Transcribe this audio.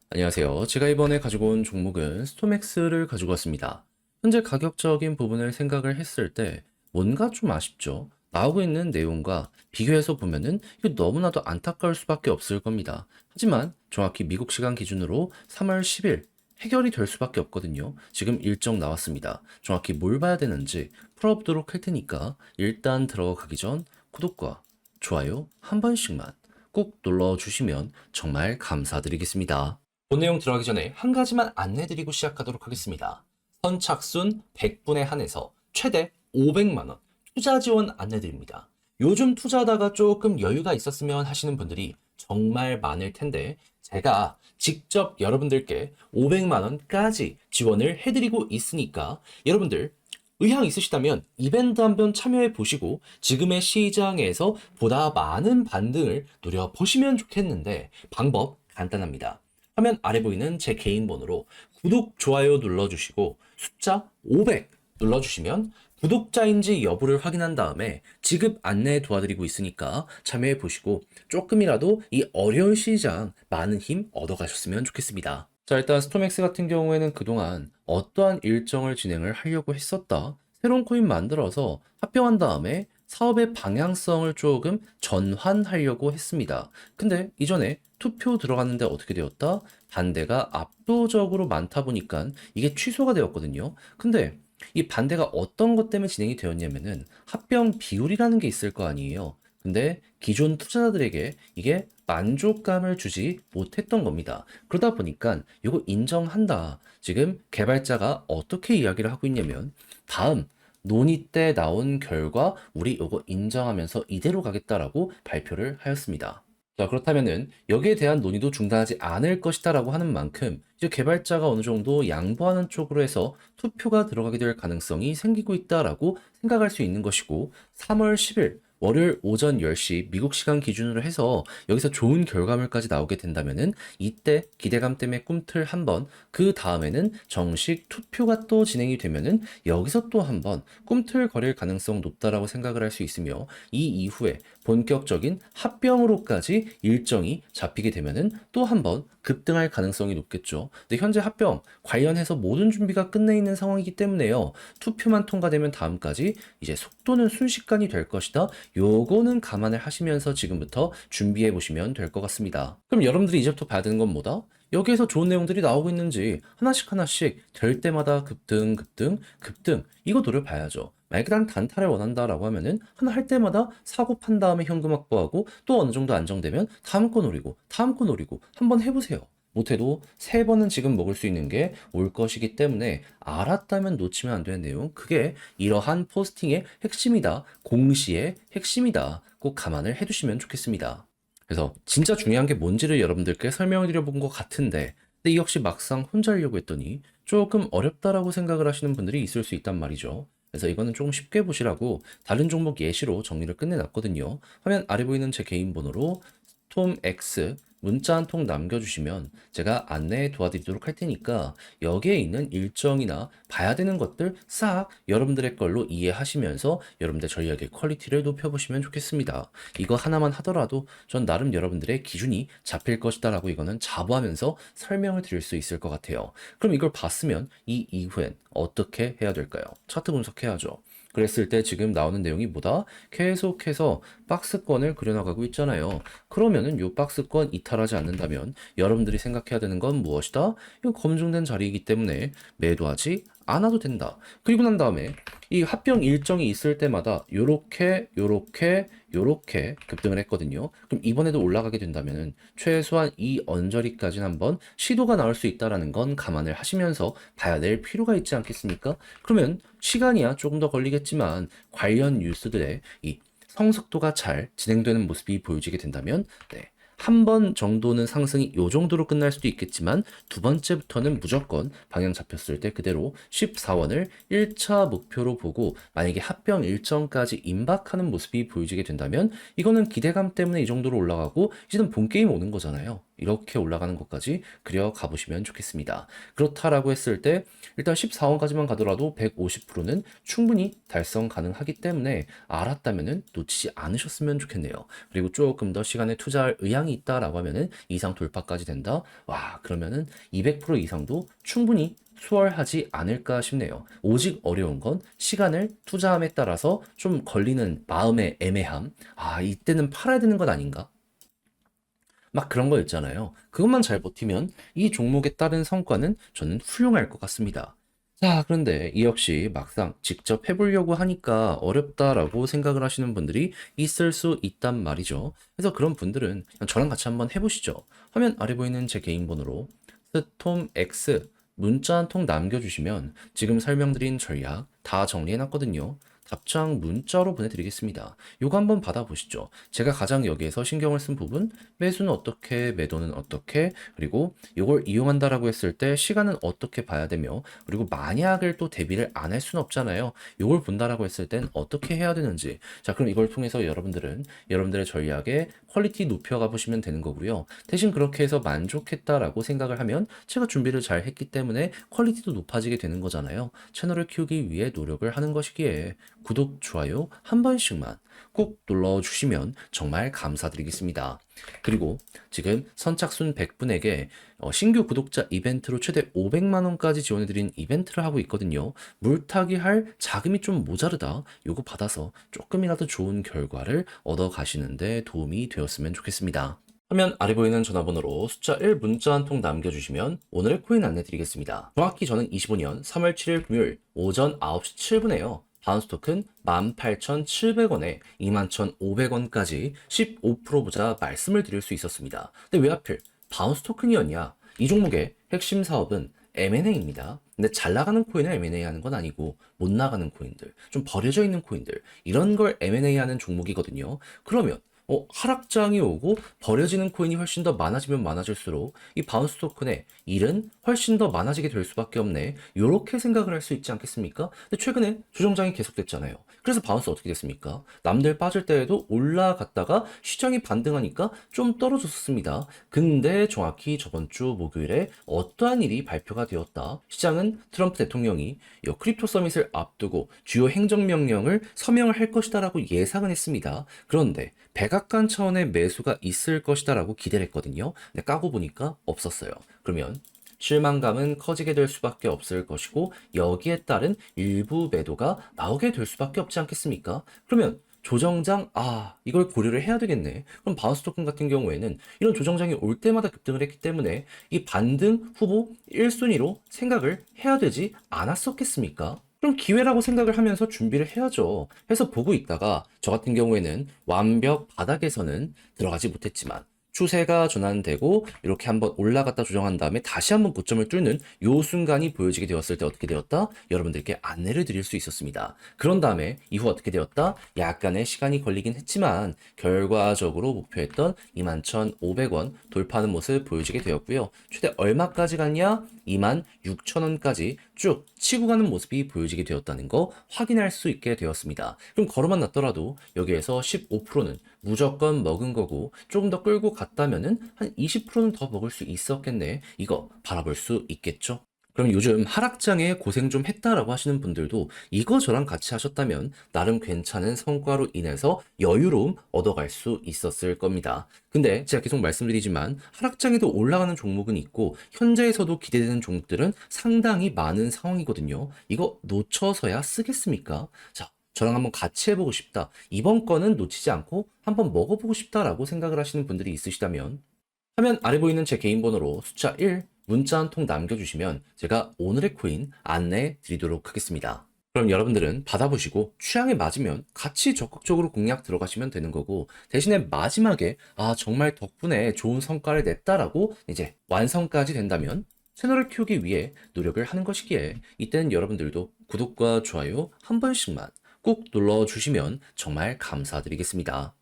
안녕하세요. 제가 이번에 가지고 온 종목은 스톰엑스를 가지고 왔습니다. 현재 가격적인 부분을 생각을 했을 때 뭔가 좀 아쉽죠. 나오고 있는 내용과 비교해서 보면은 이거 너무나도 안타까울 수밖에 없을 겁니다. 하지만 정확히 미국 시간 기준으로 3월 10일 해결이 될 수밖에 없거든요. 지금 일정 나왔습니다. 정확히 뭘 봐야 되는지 풀어보도록 할 테니까 일단 들어가기 전 구독과 좋아요 한 번씩만 꼭 눌러주시면 정말 감사드리겠습니다. 본 내용 들어가기 전에 한 가지만 안내드리고 시작하도록 하겠습니다. 선착순 100분에 한해서 최대 500만 원 투자 지원 안내드립니다. 요즘 투자하다가 조금 여유가 있었으면 하시는 분들이 정말 많을 텐데 제가 직접 여러분들께 500만 원까지 지원을 해드리고 있으니까 여러분들 의향 있으시다면 이벤트 한번 참여해 보시고 지금의 시장에서 보다 많은 반등을 노려보시면 좋겠는데 방법 간단합니다. 화면 아래 보이는 제 개인 번호로 구독, 좋아요 눌러주시고 숫자 500 눌러주시면 구독자인지 여부를 확인한 다음에 지급 안내 도와드리고 있으니까 참여해 보시고 조금이라도 이 어려운 시장 많은 힘 얻어가셨으면 좋겠습니다. 자, 일단 스톰엑스 같은 경우에는 그동안 어떠한 일정을 진행을 하려고 했었다. 새로운 코인 만들어서 합병한 다음에 사업의 방향성을 조금 전환하려고 했습니다. 근데 이전에 투표 들어갔는데 어떻게 되었다? 반대가 압도적으로 많다 보니까 이게 취소가 되었거든요. 근데 이 반대가 어떤 것 때문에 진행이 되었냐면은 합병 비율이라는 게 있을 거 아니에요. 근데 기존 투자자들에게 이게 만족감을 주지 못했던 겁니다. 그러다 보니까 이거 인정한다. 지금 개발자가 어떻게 이야기를 하고 있냐면 다음 논의 때 나온 결과 우리 이거 인정하면서 이대로 가겠다라고 발표를 하였습니다. 자, 그렇다면은 여기에 대한 논의도 중단하지 않을 것이다라고 하는 만큼 이제 개발자가 어느 정도 양보하는 쪽으로 해서 투표가 들어가게 될 가능성이 생기고 있다라고 생각할 수 있는 것이고 3월 10일 월요일 오전 10시 미국 시간 기준으로 해서 여기서 좋은 결과물까지 나오게 된다면은 이때 기대감 때문에 꿈틀 한번 그 다음에는 정식 투표가 또 진행이 되면은 여기서 또 한번 꿈틀거릴 가능성 높다라고 생각을 할 수 있으며 이 이후에 본격적인 합병으로까지 일정이 잡히게 되면은 또 한번 급등할 가능성이 높겠죠. 근데 현재 합병 관련해서 모든 준비가 끝내 있는 상황이기 때문에요. 투표만 통과되면 다음까지 이제 속도는 순식간이 될 것이다. 요거는 감안을 하시면서 지금부터 준비해 보시면 될 것 같습니다. 그럼 여러분들이 이제부터 봐야 되는 건 뭐다? 여기에서 좋은 내용들이 나오고 있는지 하나씩 하나씩 될 때마다 급등, 급등, 급등 이거 노려봐야죠. 만약에 난 단타를 원한다라고 하면은 하나 할 때마다 사고 판 다음에 현금 확보하고 또 어느 정도 안정되면 다음 거 노리고 다음 거 노리고 한번 해보세요. 못해도 세 번은 지금 먹을 수 있는 게 올 것이기 때문에 알았다면 놓치면 안 되는 내용 그게 이러한 포스팅의 핵심이다. 공시의 핵심이다. 꼭 감안을 해두시면 좋겠습니다. 그래서 진짜 중요한 게 뭔지를 여러분들께 설명을 드려본 것 같은데 근데 이 역시 막상 혼자 하려고 했더니 조금 어렵다라고 생각을 하시는 분들이 있을 수 있단 말이죠. 그래서 이거는 조금 쉽게 보시라고 다른 종목 예시로 정리를 끝내놨거든요. 화면 아래 보이는 제 개인 번호로 톰X 문자 한 통 남겨주시면 제가 안내 도와드리도록 할 테니까 여기에 있는 일정이나 봐야 되는 것들 싹 여러분들의 걸로 이해하시면서 여러분들 전략의 퀄리티를 높여보시면 좋겠습니다. 이거 하나만 하더라도 전 나름 여러분들의 기준이 잡힐 것이다 라고 이거는 자부하면서 설명을 드릴 수 있을 것 같아요. 그럼 이걸 봤으면 이 이후엔 어떻게 해야 될까요? 차트 분석해야죠. 그랬을 때 지금 나오는 내용이 뭐다? 계속해서 박스권을 그려나가고 있잖아요. 그러면은 이 박스권 이탈하지 않는다면 여러분들이 생각해야 되는 건 무엇이다? 이거 검증된 자리이기 때문에 매도하지 않아도 된다. 그리고 난 다음에 이 합병 일정이 있을 때마다 요렇게 급등을 했거든요. 그럼 이번에도 올라가게 된다면은 최소한 이 언저리까지는 한번 시도가 나올 수 있다라는 건 감안을 하시면서 봐야 될 필요가 있지 않겠습니까? 그러면 시간이야 조금 더 걸리겠지만 관련 뉴스들의 이 성숙도가 잘 진행되는 모습이 보여지게 된다면 네. 한 번 정도는 상승이 요 정도로 끝날 수도 있겠지만 두 번째부터는 무조건 방향 잡혔을 때 그대로 14원을 1차 목표로 보고 만약에 합병 일정까지 임박하는 모습이 보여지게 된다면 이거는 기대감 때문에 이 정도로 올라가고 이제는 본 게임 오는 거잖아요. 이렇게 올라가는 것까지 그려가 보시면 좋겠습니다. 그렇다라고 했을 때 일단 14원까지만 가더라도 150%는 충분히 달성 가능하기 때문에 알았다면은 놓치지 않으셨으면 좋겠네요. 그리고 조금 더 시간에 투자할 의향이 있다라고 하면은 이상 돌파까지 된다. 와, 그러면은 200% 이상도 충분히 수월하지 않을까 싶네요. 오직 어려운 건 시간을 투자함에 따라서 좀 걸리는 마음의 애매함. 아, 이때는 팔아야 되는 것 아닌가? 막 그런 거 있잖아요. 그것만 잘 버티면 이 종목에 따른 성과는 저는 훌륭할 것 같습니다. 자, 그런데 이 역시 막상 직접 해보려고 하니까 어렵다라고 생각을 하시는 분들이 있을 수 있단 말이죠. 그래서 그런 분들은 그냥 저랑 같이 한번 해보시죠. 화면 아래 보이는 제 개인 번호로 스톰 X 문자 한 통 남겨주시면 지금 설명드린 전략 다 정리해놨거든요. 답장 문자로 보내드리겠습니다. 요거 한번 받아보시죠. 제가 가장 여기에서 신경을 쓴 부분, 매수는 어떻게, 매도는 어떻게, 그리고 이걸 이용한다라고 했을 때 시간은 어떻게 봐야 되며, 그리고 만약을 또 대비를 안 할 수는 없잖아요. 이걸 본다라고 했을 땐 어떻게 해야 되는지. 자, 그럼 이걸 통해서 여러분들은 여러분들의 전략에 퀄리티 높여가 보시면 되는 거고요. 대신 그렇게 해서 만족했다라고 생각을 하면 제가 준비를 잘 했기 때문에 퀄리티도 높아지게 되는 거잖아요. 채널을 키우기 위해 노력을 하는 것이기에 구독, 좋아요 한 번씩만 꼭 눌러주시면 정말 감사드리겠습니다. 그리고 지금 선착순 100분에게 신규 구독자 이벤트로 최대 500만 원까지 지원해드린 이벤트를 하고 있거든요. 물타기 할 자금이 좀 모자르다. 요거 받아서 조금이라도 좋은 결과를 얻어 가시는데 도움이 되었으면 좋겠습니다. 화면 아래 보이는 전화번호로 숫자 1 문자 한 통 남겨주시면 오늘의 코인 안내드리겠습니다. 정확히 저는 25년 3월 7일 금요일 오전 9시 7분에요. 바운스 토큰 18,700원에 21,500원까지 15% 보자 말씀을 드릴 수 있었습니다. 근데 왜 하필 바운스 토큰이었냐? 이 종목의 핵심 사업은 M&A입니다. 근데 잘 나가는 코인을 M&A 하는 건 아니고 못 나가는 코인들, 좀 버려져 있는 코인들 이런 걸 M&A 하는 종목이거든요. 그러면 하락장이 오고 버려지는 코인이 훨씬 더 많아지면 많아질수록 이 바운스 토큰의 일은 훨씬 더 많아지게 될 수밖에 없네. 이렇게 생각을 할 수 있지 않겠습니까? 근데 최근에 조정장이 계속됐잖아요. 그래서 바운스 어떻게 됐습니까? 남들 빠질 때에도 올라갔다가 시장이 반등하니까 좀 떨어졌습니다. 근데 정확히 저번 주 목요일에 어떠한 일이 발표가 되었다. 시장은 트럼프 대통령이 이 크립토 서밋을 앞두고 주요 행정명령을 서명을 할 것이다라고 예상은 했습니다. 그런데 백악관 차원의 매수가 있을 것이다라고 기대를 했거든요. 근데 까고 보니까 없었어요. 그러면 실망감은 커지게 될 수밖에 없을 것이고 여기에 따른 일부 매도가 나오게 될 수밖에 없지 않겠습니까? 그러면 조정장, 이걸 고려를 해야 되겠네. 그럼 바운스 토큰 같은 경우에는 이런 조정장이 올 때마다 급등을 했기 때문에 이 반등 후보 1순위로 생각을 해야 되지 않았었겠습니까? 그럼 기회라고 생각을 하면서 준비를 해야죠. 해서 보고 있다가 저 같은 경우에는 완벽 바닥에서는 들어가지 못했지만 추세가 전환되고 이렇게 한번 올라갔다 조정한 다음에 다시 한번 고점을 뚫는 요 순간이 보여지게 되었을 때 어떻게 되었다? 여러분들께 안내를 드릴 수 있었습니다. 그런 다음에 이후 어떻게 되었다? 약간의 시간이 걸리긴 했지만 결과적으로 목표했던 21,500원 돌파하는 모습 보여지게 되었고요. 최대 얼마까지 갔냐? 26,000원까지 쭉 치고 가는 모습이 보여지게 되었다는 거 확인할 수 있게 되었습니다. 그럼 걸어만 놨더라도 여기에서 15%는 무조건 먹은 거고 조금 더 끌고 갔다면은 한 20%는 더 먹을 수 있었겠네. 이거 바라볼 수 있겠죠? 그럼 요즘 하락장에 고생 좀 했다라고 하시는 분들도 이거 저랑 같이 하셨다면 나름 괜찮은 성과로 인해서 여유로움 얻어갈 수 있었을 겁니다. 근데 제가 계속 말씀드리지만 하락장에도 올라가는 종목은 있고 현재에서도 기대되는 종목들은 상당히 많은 상황이거든요. 이거 놓쳐서야 쓰겠습니까? 자, 저랑 한번 같이 해보고 싶다. 이번 거는 놓치지 않고 한번 먹어보고 싶다라고 생각을 하시는 분들이 있으시다면 화면 아래 보이는 제 개인 번호로 숫자 1 문자 한 통 남겨주시면 제가 오늘의 코인 안내해 드리도록 하겠습니다. 그럼 여러분들은 받아보시고 취향에 맞으면 같이 적극적으로 공략 들어가시면 되는 거고 대신에 마지막에 정말 덕분에 좋은 성과를 냈다라고 이제 완성까지 된다면 채널을 키우기 위해 노력을 하는 것이기에 이때는 여러분들도 구독과 좋아요 한 번씩만 꼭 눌러주시면 정말 감사드리겠습니다.